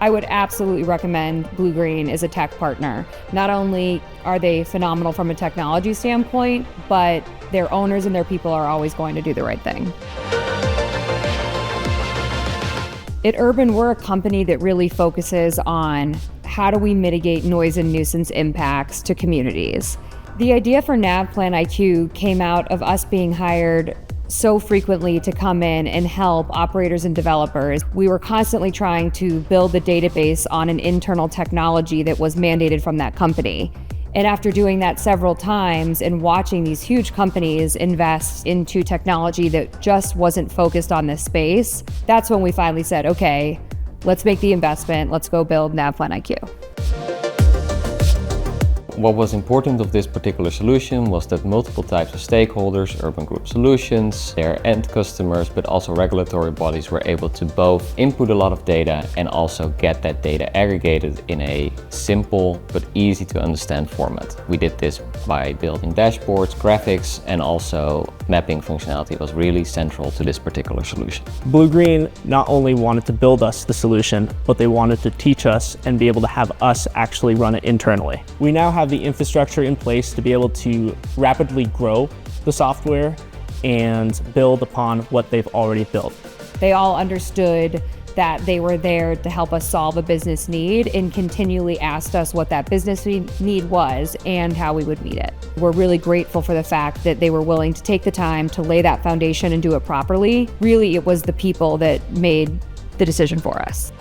I would absolutely recommend Blue Green as a tech partner. Not only are they phenomenal from a technology standpoint, but their owners and their people are always going to do the right thing. At Urban, we're a company that really focuses on how do we mitigate noise and nuisance impacts to communities. The idea for NavPlan IQ came out of us being hired so frequently to come in and help operators and developers. We were constantly trying to build the database on an internal technology that was mandated from that company. And after doing that several times and watching these huge companies invest into technology that just wasn't focused on this space, that's when we finally said, okay, let's make the investment, let's go build NavPlan IQ. What was important of this particular solution was that multiple types of stakeholders, urban group solutions, their end customers, but also regulatory bodies were able to both input a lot of data and also get that data aggregated in a simple but easy to understand format. We did this by building dashboards, graphics, and also mapping functionality was really central to this particular solution. Blue Green not only wanted to build us the solution, but they wanted to teach us and be able to have us actually run it internally. We now have the infrastructure in place to be able to rapidly grow the software and build upon what they've already built. They all understood that they were there to help us solve a business need and continually asked us what that business need was and how we would meet it. We're really grateful for the fact that they were willing to take the time to lay that foundation and do it properly. Really, it was the people that made the decision for us.